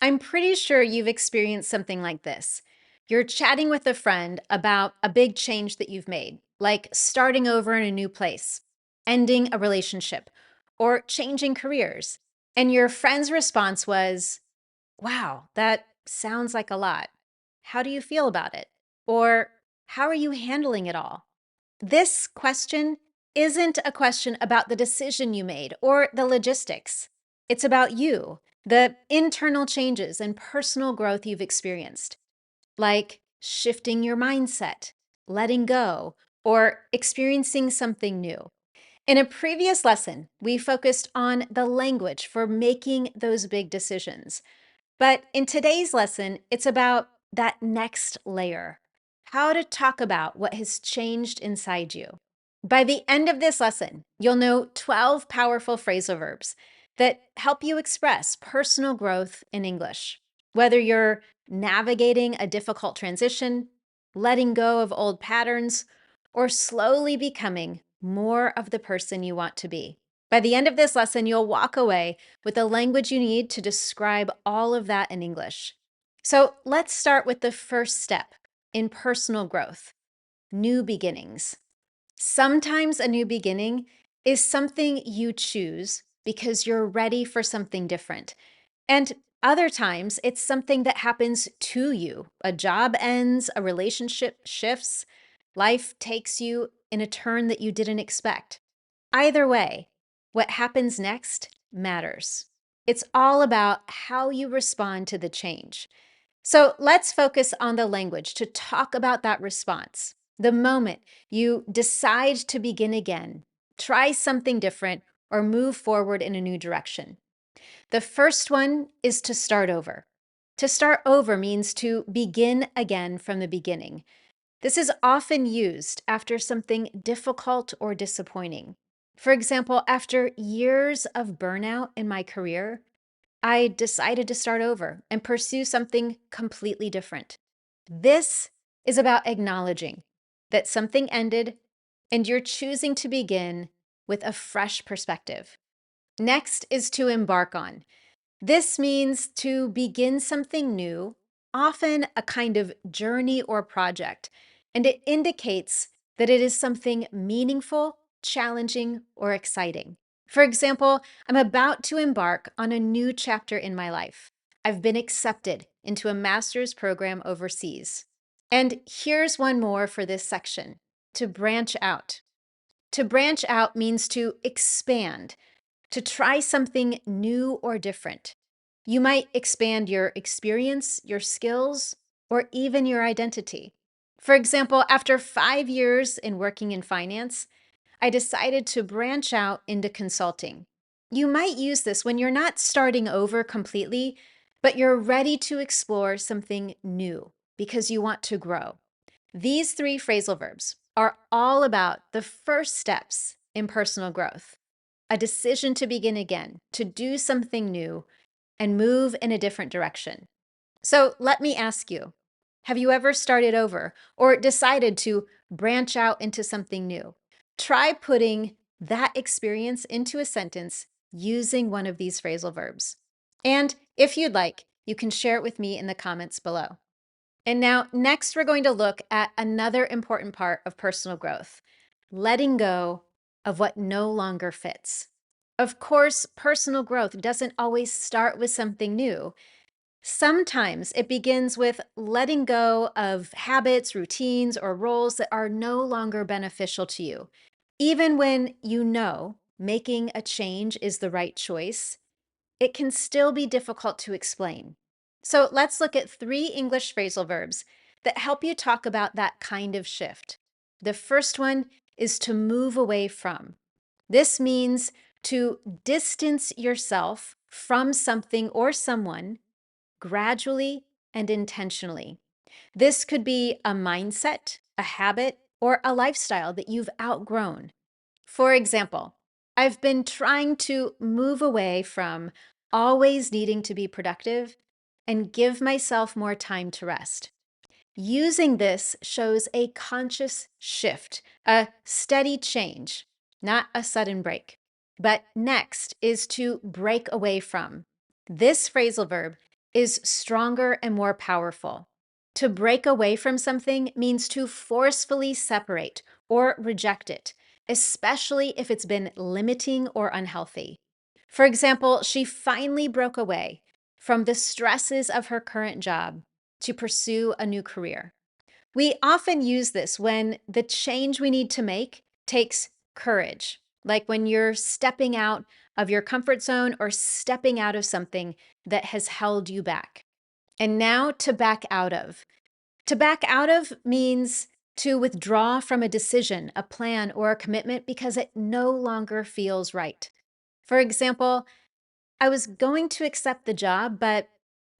I'm pretty sure you've experienced something like this. You're chatting with a friend about a big change that you've made, like starting over in a new place, ending a relationship, or changing careers. And your friend's response was, "Wow, that sounds like a lot. How do you feel about it?" Or, "How are you handling it all?" This question isn't a question about the decision you made or the logistics. It's about you, the internal changes and personal growth you've experienced, like shifting your mindset, letting go, or experiencing something new. In a previous lesson, we focused on the language for making those big decisions. But in today's lesson, it's about that next layer, how to talk about what has changed inside you. By the end of this lesson, you'll know 12 powerful phrasal verbs that help you express personal growth in English. Whether you're navigating a difficult transition, letting go of old patterns, or slowly becoming more of the person you want to be. By the end of this lesson, you'll walk away with the language you need to describe all of that in English. So let's start with the first step in personal growth: new beginnings. Sometimes a new beginning is something you choose because you're ready for something different. And other times it's something that happens to you. A job ends, a relationship shifts, life takes you in a turn that you didn't expect. Either way, what happens next matters. It's all about how you respond to the change. So let's focus on the language to talk about that response. The moment you decide to begin again, try something different, or move forward in a new direction. The first one is to start over. To start over means to begin again from the beginning. This is often used after something difficult or disappointing. For example, after years of burnout in my career, I decided to start over and pursue something completely different. This is about acknowledging that something ended and you're choosing to begin with a fresh perspective. Next is to embark on. This means to begin something new, often a kind of journey or project, and it indicates that it is something meaningful, challenging, or exciting. For example, I'm about to embark on a new chapter in my life. I've been accepted into a master's program overseas. And here's one more for this section: to branch out. To branch out means to expand, to try something new or different. You might expand your experience, your skills, or even your identity. For example, after 5 years in working in finance, I decided to branch out into consulting. You might use this when you're not starting over completely, but you're ready to explore something new because you want to grow. These three phrasal verbs are all about the first steps in personal growth: a decision to begin again, to do something new, and move in a different direction. So let me ask you, have you ever started over or decided to branch out into something new? Try putting that experience into a sentence using one of these phrasal verbs. And if you'd like, you can share it with me in the comments below. And now, next, we're going to look at another important part of personal growth: letting go of what no longer fits. Of course, personal growth doesn't always start with something new. Sometimes it begins with letting go of habits, routines, or roles that are no longer beneficial to you. Even when you know making a change is the right choice, it can still be difficult to explain. So let's look at three English phrasal verbs that help you talk about that kind of shift. The first one is to move away from. This means to distance yourself from something or someone gradually and intentionally. This could be a mindset, a habit, or a lifestyle that you've outgrown. For example, I've been trying to move away from always needing to be productive and give myself more time to rest. Using this shows a conscious shift, a steady change, not a sudden break. But next is to break away from. This phrasal verb is stronger and more powerful. To break away from something means to forcefully separate or reject it, especially if it's been limiting or unhealthy. For example, she finally broke away from the stresses of her current job to pursue a new career. We often use this when the change we need to make takes courage, like when you're stepping out of your comfort zone or stepping out of something that has held you back. And now to back out of. To back out of means to withdraw from a decision, a plan, or a commitment because it no longer feels right. For example, I was going to accept the job, but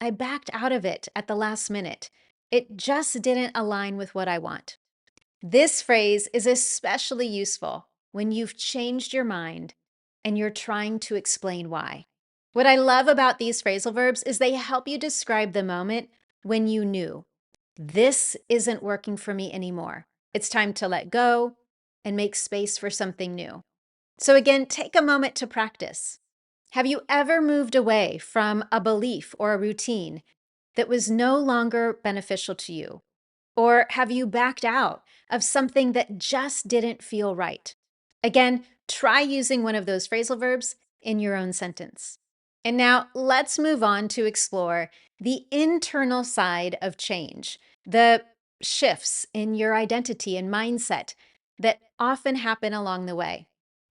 I backed out of it at the last minute. It just didn't align with what I want. This phrase is especially useful when you've changed your mind and you're trying to explain why. What I love about these phrasal verbs is they help you describe the moment when you knew this isn't working for me anymore. It's time to let go and make space for something new. So, again, take a moment to practice. Have you ever moved away from a belief or a routine that was no longer beneficial to you? Or have you backed out of something that just didn't feel right? Again, try using one of those phrasal verbs in your own sentence. And now let's move on to explore the internal side of change, the shifts in your identity and mindset that often happen along the way.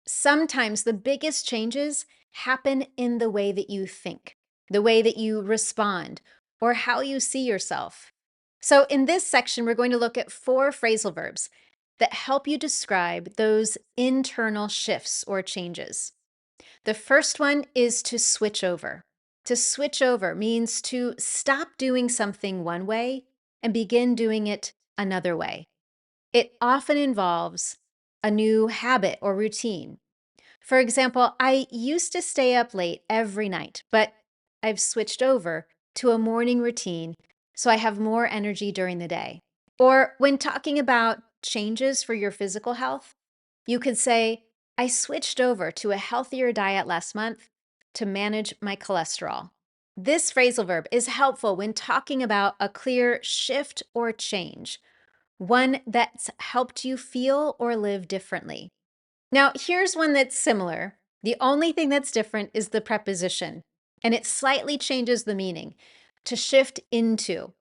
Sometimes the biggest changes happen in the way that you think, the way that you respond, or how you see yourself. So, in this section, we're going to look at 4 phrasal verbs that help you describe those internal shifts or changes. The first one is to switch over. To switch over means to stop doing something one way and begin doing it another way. It often involves a new habit or routine. For example, I used to stay up late every night, but I've switched over to a morning routine so I have more energy during the day. Or when talking about changes for your physical health, you could say, I switched over to a healthier diet last month to manage my cholesterol. This phrasal verb is helpful when talking about a clear shift or change, one that's helped you feel or live differently. Now, here's one that's similar. The only thing that's different is the preposition, and it slightly changes the meaning to shift into.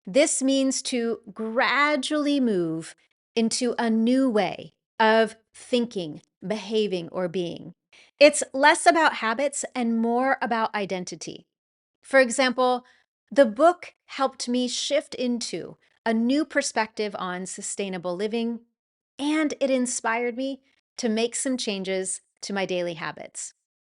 This means to gradually move into a new way of thinking, behaving, or being. It's less about habits and more about identity. For example, the book helped me shift into a new perspective on sustainable living, and it inspired me to make some changes to my daily habits.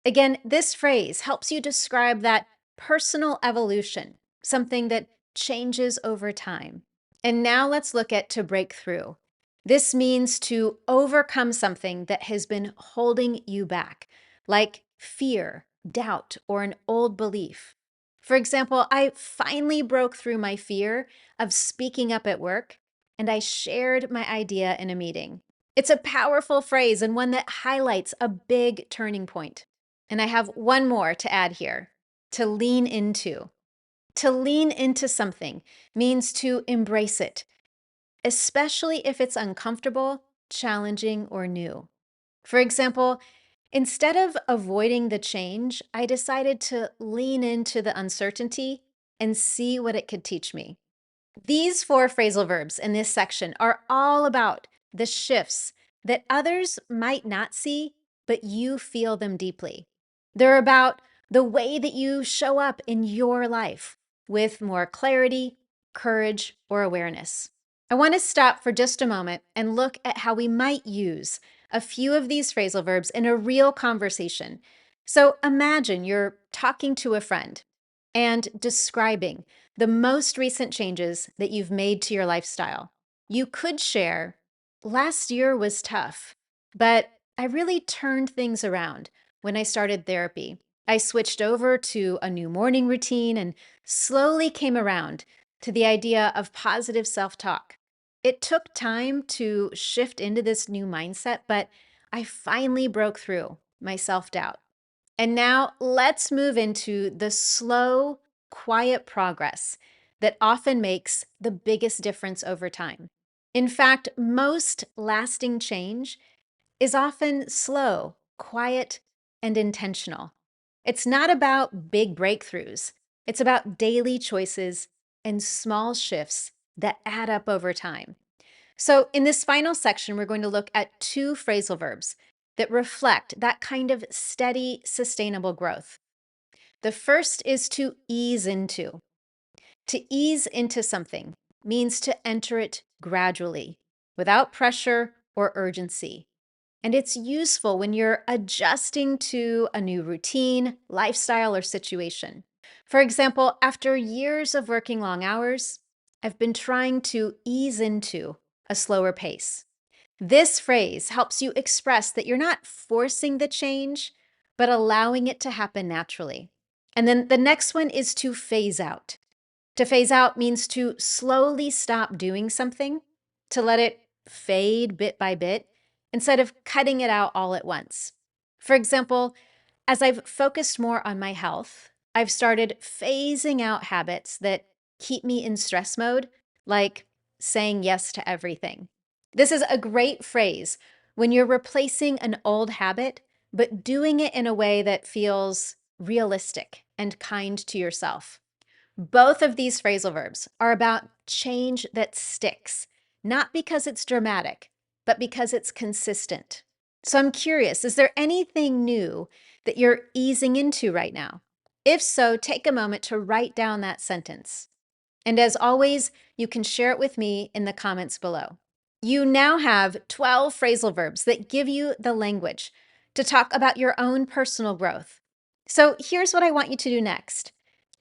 Again, this phrase helps you describe that personal evolution, something that changes over time. And now let's look at to break through. This means to overcome something that has been holding you back, like fear, doubt, or an old belief. For example, I finally broke through my fear of speaking up at work, and I shared my idea in a meeting. It's a powerful phrase and one that highlights a big turning point. And I have one more to add here, to lean into. To lean into something means to embrace it, especially if it's uncomfortable, challenging, or new. For example, instead of avoiding the change, I decided to lean into the uncertainty and see what it could teach me. These 4 phrasal verbs in this section are all about the shifts that others might not see, but you feel them deeply. They're about the way that you show up in your life with more clarity, courage, or awareness. I want to stop for just a moment and look at how we might use a few of these phrasal verbs in a real conversation. So imagine you're talking to a friend and describing the most recent changes that you've made to your lifestyle. You could share, last year was tough, but I really turned things around when I started therapy. I switched over to a new morning routine and slowly came around to the idea of positive self talk. It took time to shift into this new mindset, but I finally broke through my self doubt. And now let's move into the slow, quiet progress that often makes the biggest difference over time. In fact, most lasting change is often slow, quiet, and intentional. It's not about big breakthroughs, it's about daily choices and small shifts that add up over time. So, in this final section, we're going to look at two phrasal verbs that reflect that kind of steady, sustainable growth. The first is to ease into. To ease into something means to enter it gradually, without pressure or urgency. And it's useful when you're adjusting to a new routine, lifestyle, or situation. For example, after years of working long hours, I've been trying to ease into a slower pace. This phrase helps you express that you're not forcing the change, but allowing it to happen naturally. And then the next one is to phase out. To phase out means to slowly stop doing something, to let it fade bit by bit, instead of cutting it out all at once. For example, as I've focused more on my health, I've started phasing out habits that keep me in stress mode, like saying yes to everything. This is a great phrase when you're replacing an old habit, but doing it in a way that feels realistic and kind to yourself. Both of these phrasal verbs are about change that sticks, not because it's dramatic, but because it's consistent. So I'm curious, is there anything new that you're easing into right now? If so, take a moment to write down that sentence. And as always, you can share it with me in the comments below. You now have 12 phrasal verbs that give you the language to talk about your own personal growth. So here's what I want you to do next.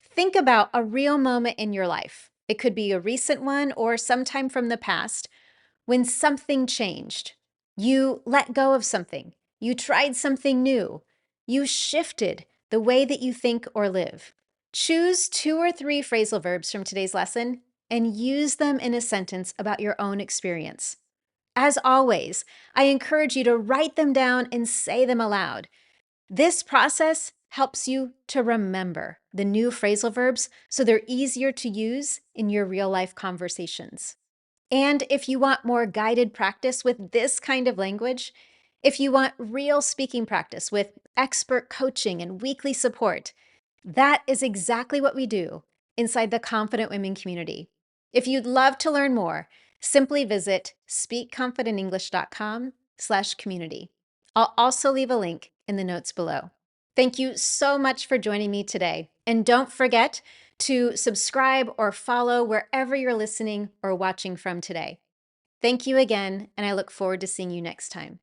Think about a real moment in your life. It could be a recent one or sometime from the past when something changed. You let go of something. You tried something new. You shifted the way that you think or live. Choose 2 or 3 phrasal verbs from today's lesson and use them in a sentence about your own experience. As always, I encourage you to write them down and say them aloud. This process helps you to remember the new phrasal verbs so they're easier to use in your real life conversations. And if you want more guided practice with this kind of language, if you want real speaking practice with expert coaching and weekly support, that is exactly what we do inside the Confident Women community. If you'd love to learn more, simply visit speakconfidentenglish.com/community. I'll also leave a link in the notes below. Thank you so much for joining me today. And don't forget to subscribe or follow wherever you're listening or watching from today. Thank you again, and I look forward to seeing you next time.